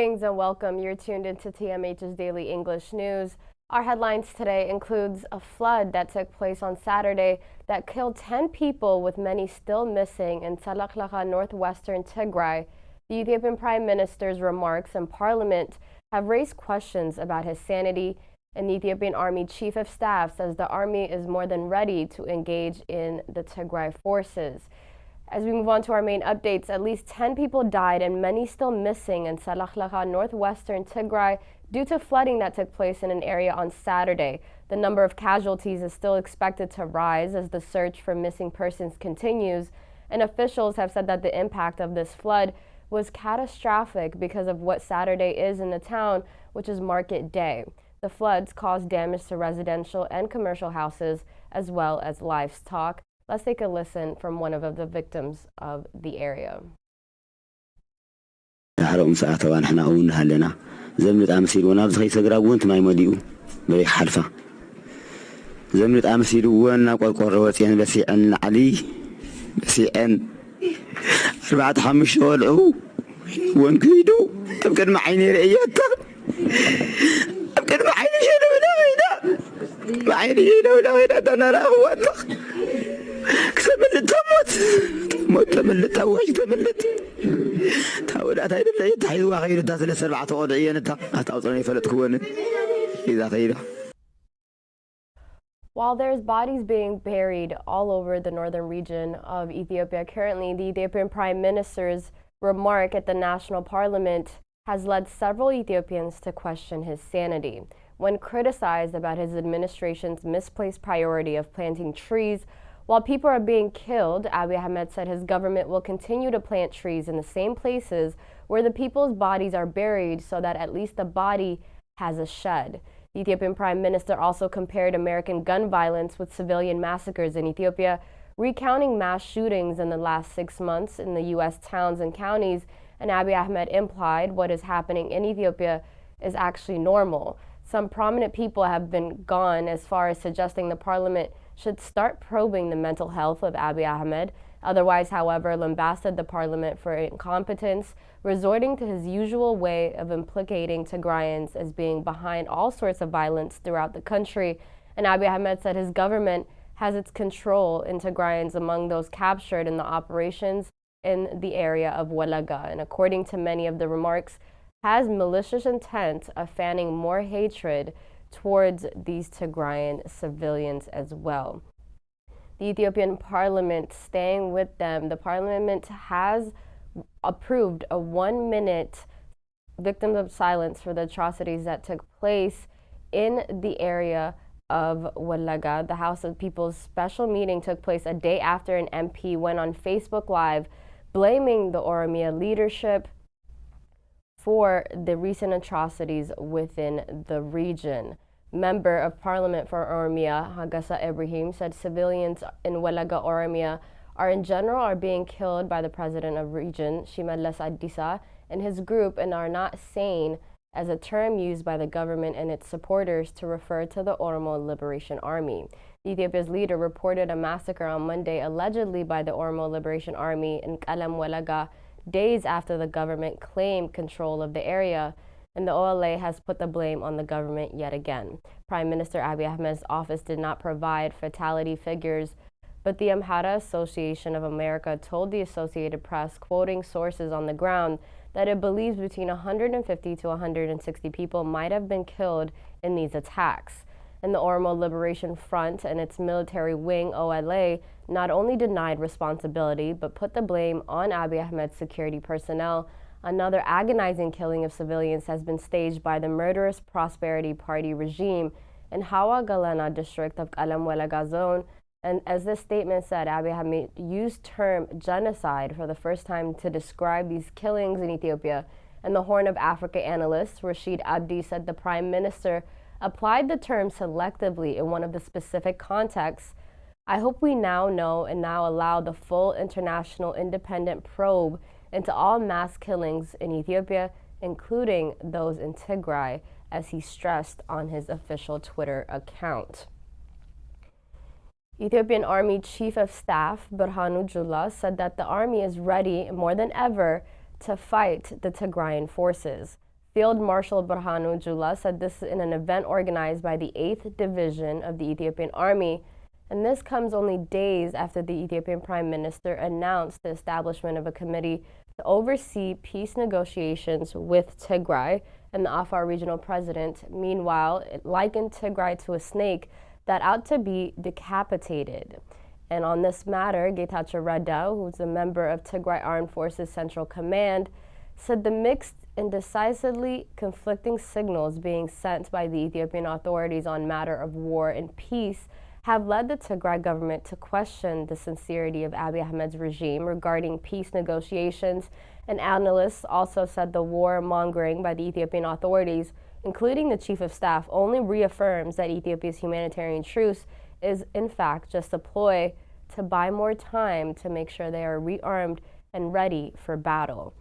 Greetings and welcome. You're tuned into TMH's Daily English News. Our headlines today includes a flood that took place on Saturday that killed 10 people, with many still missing in Salaklaha, northwestern Tigray. The Ethiopian Prime Minister's remarks in Parliament have raised questions about his sanity, and the Ethiopian Army Chief of Staff says the army is more than ready to engage in the Tigray forces. As we move on to our main updates, at least 10 people died and many still missing in Salaklaha, northwestern Tigray, due to flooding that took place in an area on Saturday. The number of casualties is still expected to rise as the search for missing persons continues, and officials have said that the impact of this flood was catastrophic because of what Saturday is in the town, which is market day. The floods caused damage to residential and commercial houses as well as livestock. Let's take a listen from one of the victims of the area. زمنت أمسيل ونابز خي سجراوون تماي مديو بريح حرفة زمنت أمسيل وانا قرقروت يعني بسيعن علي بسيعن 4-5 ولعو وين كيدو أبكر معيني رأيتها أبكر معيني شنو ولا غينا معيني شنو ولا غينا أنا لا هو الله كسملت موت تملت أوش تملت تاولات هاي اللي تحيوا غير الناس اللي 4 وضعية نتا هتعطوني فلت كون إذا غيره. While there's bodies being buried all over the northern region of Ethiopia, currently the Ethiopian Prime Minister's remark at the National Parliament has led several Ethiopians to question his sanity. When criticized about his administration's misplaced priority of planting trees, while people are being killed, Abiy Ahmed said his government will continue to plant trees in the same places where the people's bodies are buried so that at least the body has a shed. The Ethiopian Prime Minister also compared American gun violence with civilian massacres in Ethiopia, recounting mass shootings in the last 6 months in the U.S. towns and counties, and Abiy Ahmed implied what is happening in Ethiopia is actually normal. Some prominent people have been gone as far as suggesting the parliament should start probing the mental health of Abiy Ahmed. Otherwise, however, lambasted the parliament for incompetence, resorting to his usual way of implicating Tigrayans as being behind all sorts of violence throughout the country. And Abiy Ahmed said his government has its control in Tigrayans among those captured in the operations in the area of Walaga. And according to many of the remarks, has malicious intent of fanning more hatred towards these Tigrayan civilians as well. The Ethiopian parliament, staying with them, the parliament has approved a 1-minute victims of silence for the atrocities that took place in the area of Walaga. The House of People's special meeting took place a day after an MP went on Facebook Live blaming the Oromia leadership for the recent atrocities within the region. Member of Parliament for Oromia, Hagasa Ibrahim, said civilians in Walaga, Oromia, in general are being killed by the president of region, Shimallis Adisa, and his group, and are not sane, as a term used by the government and its supporters to refer to the Oromo Liberation Army. Ethiopia's leader reported a massacre on Monday allegedly by the Oromo Liberation Army in Kalam Walaga, days after the government claimed control of the area, and the OLA has put the blame on the government yet again. Prime Minister Abiy Ahmed's office did not provide fatality figures, but the Amhara Association of America told the Associated Press, quoting sources on the ground, that it believes between 150 to 160 people might have been killed in these attacks. And the Oromo Liberation Front and its military wing, OLA, not only denied responsibility, but put the blame on Abiy Ahmed's security personnel. Another agonizing killing of civilians has been staged by the murderous Prosperity Party regime in Hawa Galena district of Kalam Walaga zone. And as this statement said, Abiy Ahmed used term genocide for the first time to describe these killings in Ethiopia. And the Horn of Africa analyst, Rashid Abdi, said the Prime Minister applied the term selectively in one of the specific contexts. I hope we now know and now allow the full international independent probe into all mass killings in Ethiopia, including those in Tigray, as he stressed on his official Twitter account. Ethiopian Army Chief of Staff Birhanu Jula said that the army is ready more than ever to fight the Tigrayan forces. Field Marshal Burhanu Jula said this in an event organized by the 8th Division of the Ethiopian Army, and this comes only days after the Ethiopian Prime Minister announced the establishment of a committee to oversee peace negotiations with Tigray, and the Afar regional president, meanwhile, it likened Tigray to a snake that ought to be decapitated. And on this matter, Getachew Reda, who's a member of Tigray Armed Forces Central Command, said the mixed and decisively conflicting signals being sent by the Ethiopian authorities on matter of war and peace have led the Tigray government to question the sincerity of Abiy Ahmed's regime regarding peace negotiations. And analysts also said the warmongering by the Ethiopian authorities, including the chief of staff, only reaffirms that Ethiopia's humanitarian truce is in fact just a ploy to buy more time to make sure they are rearmed and ready for battle.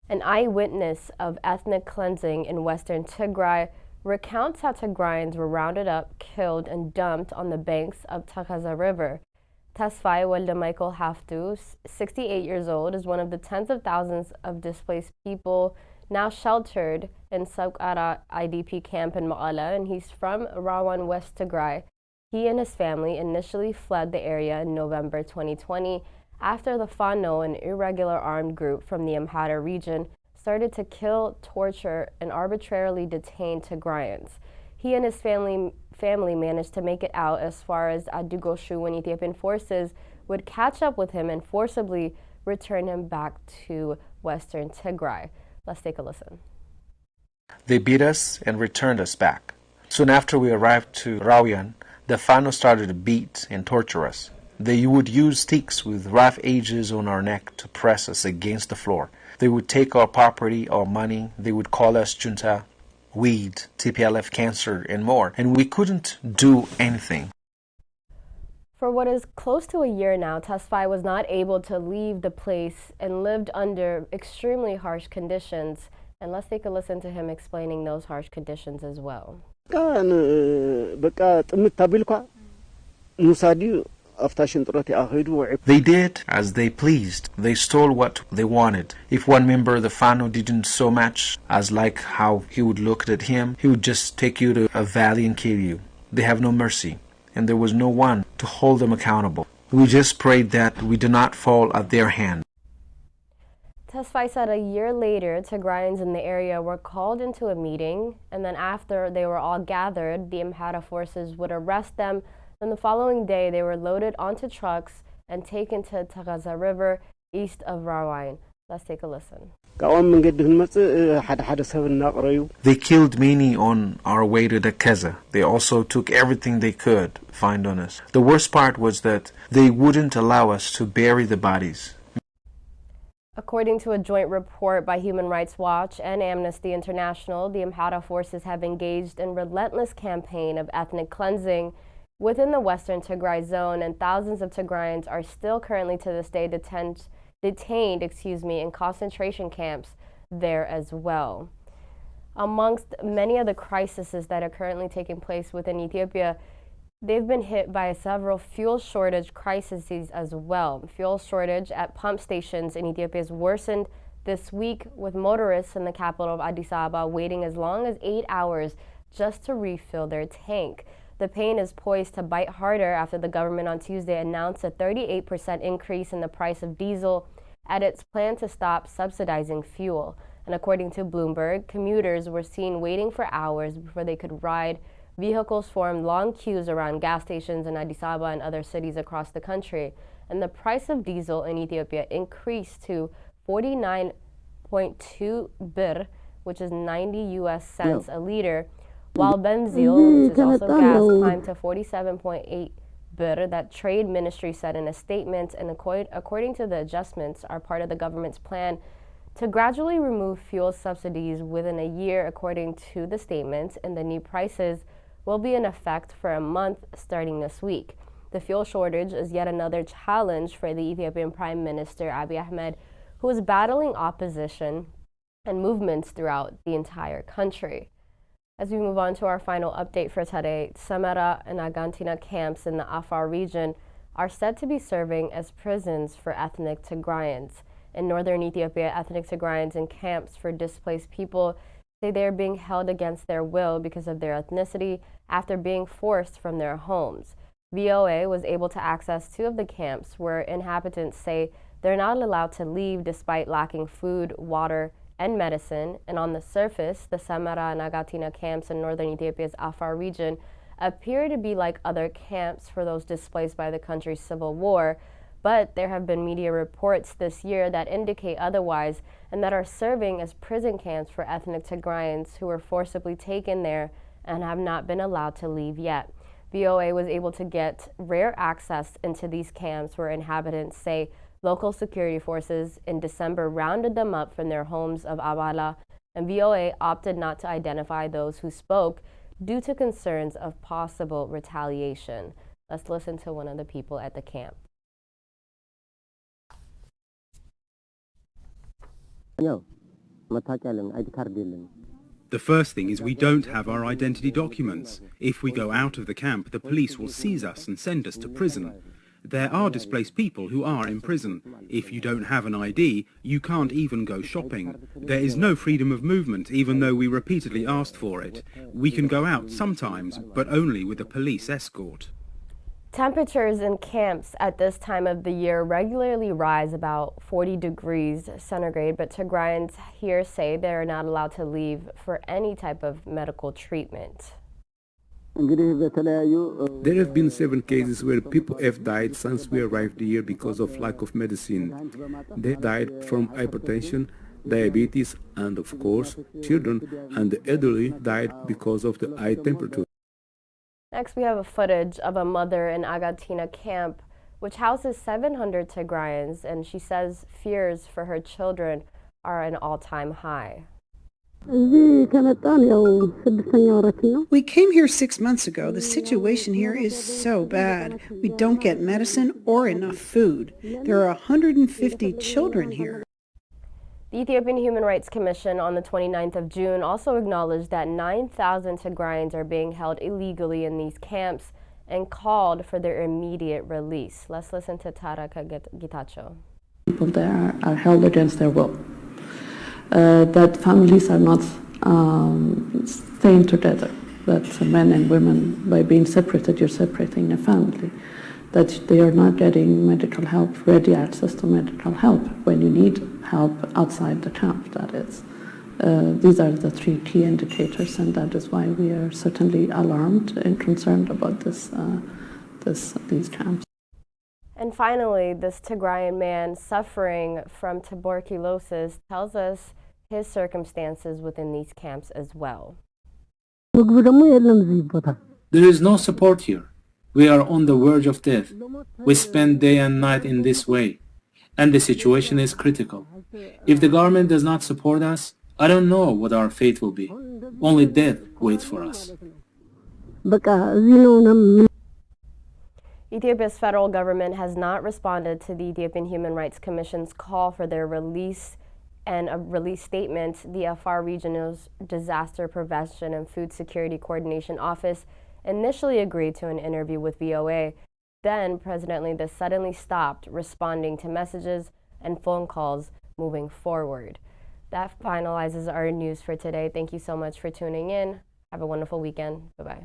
An eyewitness of ethnic cleansing in western Tigray recounts how Tigrayans were rounded up, killed, and dumped on the banks of Takaza River. Tesfaye Walde Michael Haftu, 68 years old, is one of the tens of thousands of displaced people now sheltered in Saukara IDP camp in Ma'ala, and he's from Rawan, West Tigray. He and his family initially fled the area in November 2020 after the Fano, an irregular armed group from the Amhara region, started to kill, torture, and arbitrarily detain Tigrayans. He and his family managed to make it out as far as Adugoshu when Ethiopian forces would catch up with him and forcibly return him back to western Tigray. Let's take a listen. They beat us and returned us back. Soon after we arrived to Rawian, the Fano started to beat and torture us. They would use sticks with rough edges on our neck to press us against the floor. They would take our property, our money. They would call us junta, weed, TPLF cancer, and more. And we couldn't do anything. For what is close to a year now, Tesfaye was not able to leave the place and lived under extremely harsh conditions. And let's take a listen to him explaining those harsh conditions as well. They did as they pleased. They stole what they wanted. If one member of the Fano didn't so much as like how he would look at him, he would just take you to a valley and kill you. They have no mercy, and there was no one to hold them accountable. We just prayed that we do not fall at their hand. Tesfaye said a year later, Tigrayans in the area were called into a meeting, and then after they were all gathered, the Amhara forces would arrest them. Then the following day, they were loaded onto trucks and taken to Takaza River, east of Rawan. Let's take a listen. They killed many on our way to Takaza. They also took everything they could find on us. The worst part was that they wouldn't allow us to bury the bodies. According to a joint report by Human Rights Watch and Amnesty International, the Amhara forces have engaged in relentless campaign of ethnic cleansing within the western Tigray zone, and thousands of Tigrayans are still currently to this day detained in concentration camps there as well. Amongst many of the crises that are currently taking place within Ethiopia, they've been hit by several fuel shortage crises as well. Fuel shortage at pump stations in Ethiopia has worsened this week, with motorists in the capital of Addis Ababa waiting as long as 8 hours just to refill their tank. The pain is poised to bite harder after the government on Tuesday announced a 38% increase in the price of diesel at its plan to stop subsidizing fuel. And according to Bloomberg, commuters were seen waiting for hours before they could ride. Vehicles formed long queues around gas stations in Addis Ababa and other cities across the country. And the price of diesel in Ethiopia increased to 49.2 birr, which is 90 US cents a liter, while benzil, which is also gas, climbed to 47.8 birr, that trade ministry said in a statement. And according to the adjustments, are part of the government's plan to gradually remove fuel subsidies within a year, according to the statement, and the new prices will be in effect for a month starting this week. The fuel shortage is yet another challenge for the Ethiopian Prime Minister Abiy Ahmed, who is battling opposition and movements throughout the entire country. As we move on to our final update for today, Samara and Agantina camps in the Afar region are said to be serving as prisons for ethnic Tigrayans. in northern Ethiopia, ethnic Tigrayans in camps for displaced people say they are being held against their will because of their ethnicity after being forced from their homes. VOA was able to access two of the camps where inhabitants say they're not allowed to leave despite lacking food, water, and medicine. And on the surface, the Samara and Agatina camps in northern Ethiopia's Afar region appear to be like other camps for those displaced by the country's civil war, but there have been media reports this year that indicate otherwise and that are serving as prison camps for ethnic Tigrayans who were forcibly taken there and have not been allowed to leave yet. VOA was able to get rare access into these camps where inhabitants say local security forces in December rounded them up from their homes of Abala, and VOA opted not to identify those who spoke due to concerns of possible retaliation. Let's listen to one of the people at the camp. The first thing is we don't have our identity documents. If we go out of the camp, the police will seize us and send us to prison. There are displaced people who are in prison. If you don't have an ID, you can't even go shopping. There is no freedom of movement, even though we repeatedly asked for it. We can go out sometimes, but only with a police escort. Temperatures in camps at this time of the year regularly rise about 40 degrees centigrade, but Tigrayans here say they are not allowed to leave for any type of medical treatment. There have been 7 cases where people have died since we arrived here because of lack of medicine. They died from hypertension, diabetes, and of course, children and the elderly died because of the high temperature. Next, we have a footage of a mother in Agatina camp, which houses 700 Tigrayans, and she says fears for her children are an all-time high. We came here 6 months ago. The situation here is so bad. We don't get medicine or enough food. There are 150 children here. The Ethiopian Human Rights Commission on the 29th of June also acknowledged that 9,000 Tigrayans are being held illegally in these camps and called for their immediate release. Let's listen to Taraka Gitacho. People there are held against their will. That families are not staying together, that men and women, by being separated, you're separating a family, that they are not getting medical help, ready access to medical help when you need help outside the camp, that is. These are the 3 key indicators, and that is why we are certainly alarmed and concerned about these camps. And finally, this Tigrayan man suffering from tuberculosis tells us his circumstances within these camps as well. There is no support here. We are on the verge of death. We spend day and night in this way, and the situation is critical. If the government does not support us, I don't know what our fate will be. Only death waits for us. Ethiopia's federal government has not responded to the Ethiopian Human Rights Commission's call for their release and a release statement. The Afar Regional's Disaster Prevention and Food Security Coordination Office initially agreed to an interview with VOA. Then President Lida suddenly stopped responding to messages and phone calls moving forward. That finalizes our news for today. Thank you so much for tuning in. Have a wonderful weekend. Bye-bye.